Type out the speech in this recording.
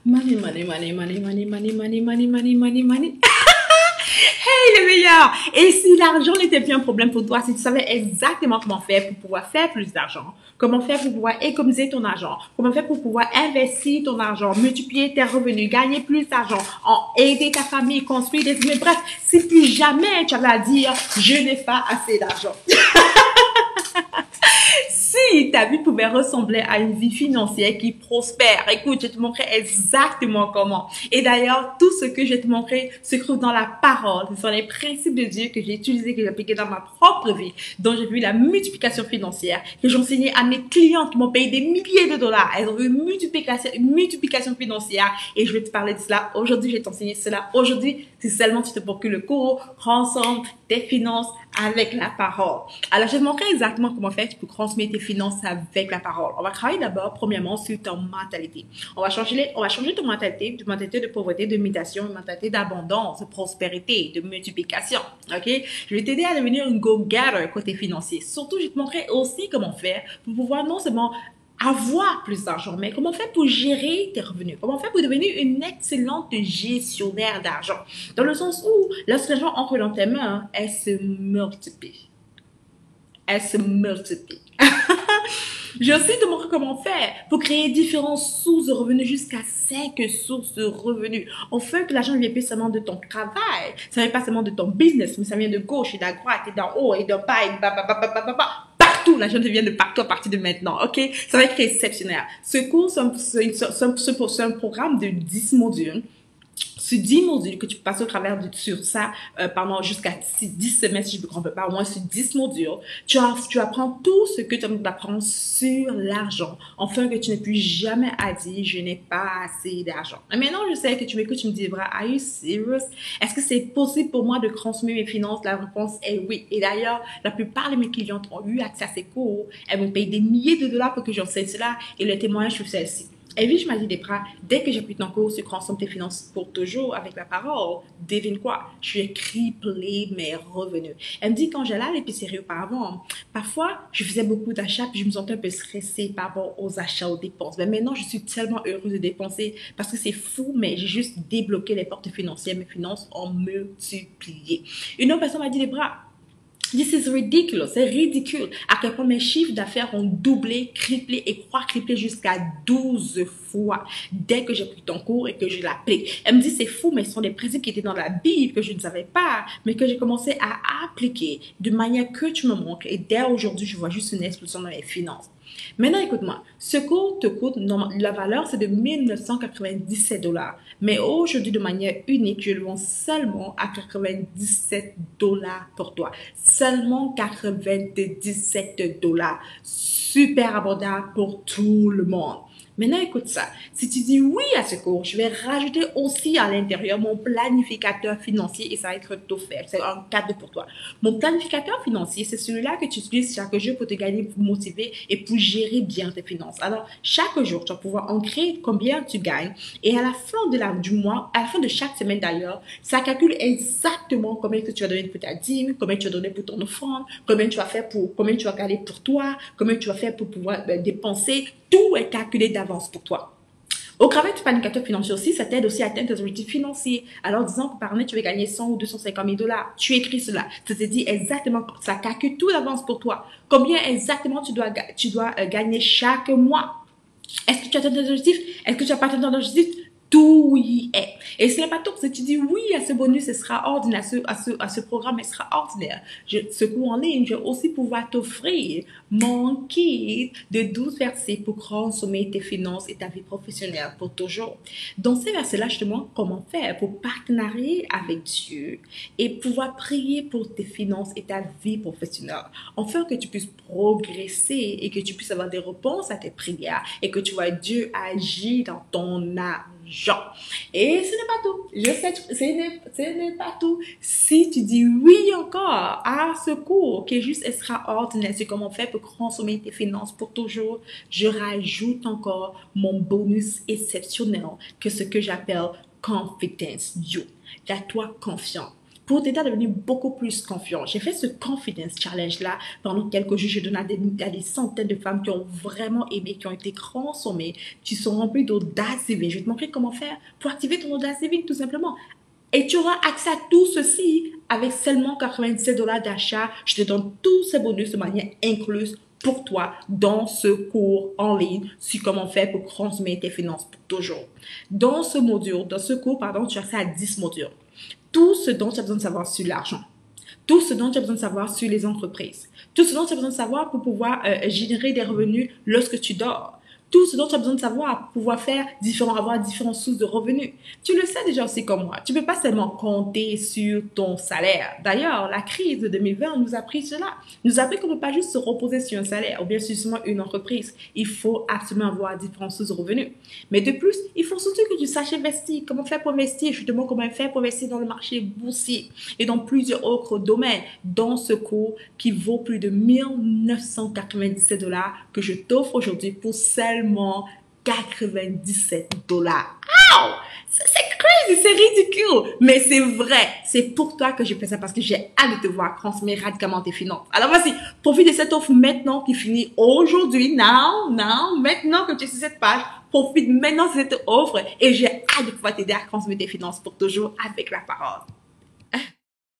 Money, money, money, money, money, money, money, money, money, money, money. Hey les meilleurs! Et si l'argent n'était plus un problème pour toi, si tu savais exactement comment faire pour pouvoir faire plus d'argent, comment faire pour pouvoir économiser ton argent, comment faire pour pouvoir investir ton argent, multiplier tes revenus, gagner plus d'argent, aider ta famille, construire des... Mais bref, si plus jamais tu avais à dire « je n'ai pas assez d'argent ». Si ta vie pouvait ressembler à une vie financière qui prospère, écoute, je te montrerai exactement comment. Et d'ailleurs, tout ce que je te montrerai se trouve dans la parole. Ce sont les principes de Dieu que j'ai utilisés, que j'ai appliqués dans ma propre vie, dont j'ai vu la multiplication financière, que j'ai enseigné à mes clients qui m'ont payé des milliers de dollars. Elles ont vu une multiplication financière et je vais te parler de cela. Aujourd'hui, je vais t'enseigner cela. Aujourd'hui, si seulement tu te procures le cours, transforme tes finances avec la parole. Alors, je vais te montrer exactement comment faire pour transmettre tes finances avec la parole. On va travailler d'abord, premièrement, sur ton mentalité. On va changer ton mentalité, de mentalité de pauvreté, de méditation, une mentalité d'abondance, de prospérité, de multiplication. OK? Je vais t'aider à devenir une go-getter côté financier. Surtout, je vais te montrer aussi comment faire pour pouvoir non seulement avoir plus d'argent, mais comment faire pour gérer tes revenus? Comment faire pour devenir une excellente gestionnaire d'argent? Dans le sens où, lorsque l'argent entre dans tes mains, elle se multiplie. Elle se multiplie. J'ai aussi te montrer comment faire pour créer différentes sources de revenus jusqu'à 5 sources de revenus. On fait que l'argent ne vient plus seulement de ton travail, ça ne vient pas seulement de ton business, mais ça vient de gauche et de droite et d'en haut et d'en bas et partout. L'argent vient de partout à partir de maintenant, ok? Ça va être exceptionnel. Ce cours, c'est un programme de 10 modules. Sur 10 modules que tu passes au travers sur ça pendant jusqu'à 10 semestres, je ne me trompe pas, au moins sur 10 modules, tu apprends tout ce que tu apprends sur l'argent, afin que tu n'aies plus jamais à dire « je n'ai pas assez d'argent ». Maintenant, je sais que tu m'écoutes, tu me dis « are you serious? Est-ce que c'est possible pour moi de consommer mes finances ?» La réponse est oui. Et d'ailleurs, la plupart de mes clientes ont eu accès à ces cours. Elles m'ont payé des milliers de dollars pour que j'enseigne cela et le témoignage sur celle-ci. Et puis, je m'ai dit des bras, dès que j'appuie ton cours sur Transforme tes finances pour toujours avec la parole, devine quoi? Je vais tripler mes revenus. Elle me dit quand j'allais à l'épicerie auparavant, parfois, je faisais beaucoup d'achats puis je me sentais un peu stressée par rapport aux achats, aux dépenses. Mais maintenant, je suis tellement heureuse de dépenser parce que c'est fou, mais j'ai juste débloqué les portes financières. Mes finances ont multiplié. Une autre personne m'a dit des bras, this is ridiculous, c'est ridicule à quel point mes chiffres d'affaires ont doublé, triplé et quadruplé jusqu'à 12 fois dès que j'ai pris ton cours et que je l'applique. Elle me dit c'est fou, mais ce sont des principes qui étaient dans la Bible que je ne savais pas, mais que j'ai commencé à appliquer de manière que tu me montres et dès aujourd'hui je vois juste une explosion dans mes finances. Maintenant, écoute-moi, ce cours te coûte, la valeur c'est de 1997 dollars. Mais aujourd'hui, de manière unique, je le vends seulement à 97 dollars pour toi. Seulement 97 dollars. Super abordable pour tout le monde. Maintenant, écoute ça. Si tu dis oui à ce cours, je vais rajouter aussi à l'intérieur mon planificateur financier et ça va être offert. C'est un cadeau pour toi. Mon planificateur financier, c'est celui-là que tu utilises chaque jour pour te gagner, pour motiver et pour gérer bien tes finances. Alors, chaque jour, tu vas pouvoir ancrer combien tu gagnes et à la fin du mois, à la fin de chaque semaine d'ailleurs, ça calcule exactement combien que tu vas donner pour ta dîme, combien tu vas donner pour ton offrande, combien tu vas garder pour toi, combien tu vas faire pour pouvoir dépenser. Tout est calculé d'avance pour toi. Au travers du planificateur financier aussi, ça t'aide aussi à atteindre tes objectifs financiers. Alors, disons que par année, tu veux gagner 100 ou 250 000 dollars. Tu écris cela. Ça te dit exactement, ça calcule tout d'avance pour toi. Combien exactement tu dois gagner chaque mois. Est-ce que tu atteins tes objectifs? Est-ce que tu n'as pas atteint ton objectif? Tout y est. Et ce n'est pas tout. Si tu dis oui à ce bonus, ce sera ordinaire. À ce programme, ce sera ordinaire. Ce cours en ligne, je vais aussi pouvoir t'offrir mon kit de 12 versets pour consommer tes finances et ta vie professionnelle pour toujours. Dans ces versets-là, je te montre comment faire pour partenarier avec Dieu et pouvoir prier pour tes finances et ta vie professionnelle. Enfin, que tu puisses progresser et que tu puisses avoir des réponses à tes prières et que tu vois Dieu agir dans ton argent. Et ce n'est pas tout. Je sais, ce n'est pas tout. Si tu dis oui encore à ce cours qui est juste extraordinaire, c'est comment faire pour consommer tes finances pour toujours, je rajoute encore mon bonus exceptionnel que ce que j'appelle Confidence You. Garde-toi confiant. pour t'aider à devenir beaucoup plus confiant. J'ai fait ce Confidence Challenge-là pendant quelques jours. Je donne à des centaines de femmes qui ont vraiment aimé, qui ont été transformées, qui sont remplies d'audace divine. Je vais te montrer comment faire pour activer ton audace divine, tout simplement. Et tu auras accès à tout ceci avec seulement 97 $ d'achat. Je te donne tous ces bonus de manière incluse pour toi dans ce cours en ligne sur comment faire pour transmettre tes finances pour toujours. Dans ce cours, tu as accès à 10 modules. Tout ce dont tu as besoin de savoir sur l'argent, tout ce dont tu as besoin de savoir sur les entreprises, tout ce dont tu as besoin de savoir pour pouvoir générer des revenus lorsque tu dors, tout ce dont tu as besoin de savoir pour pouvoir avoir différentes sources de revenus. Tu le sais déjà aussi comme moi. Tu ne peux pas seulement compter sur ton salaire. D'ailleurs, la crise de 2020 nous a appris cela. Nous a appris qu'on ne peut pas juste se reposer sur un salaire ou bien sur seulement une entreprise. Il faut absolument avoir différentes sources de revenus. Mais de plus, il faut surtout que tu saches investir. Comment faire pour investir? Je te montre comment faire pour investir dans le marché boursier et dans plusieurs autres domaines dans ce cours qui vaut plus de 1997 $ que je t'offre aujourd'hui pour seulement 97 $. Ouh! C'est crazy, c'est ridicule, mais c'est vrai. C'est pour toi que je fais ça parce que j'ai hâte de te voir transformer radicalement tes finances. Alors voici, profite de cette offre maintenant qui finit aujourd'hui, maintenant que tu es sur cette page, profite maintenant de cette offre et j'ai hâte de pouvoir t'aider à transformer tes finances pour toujours avec la parole.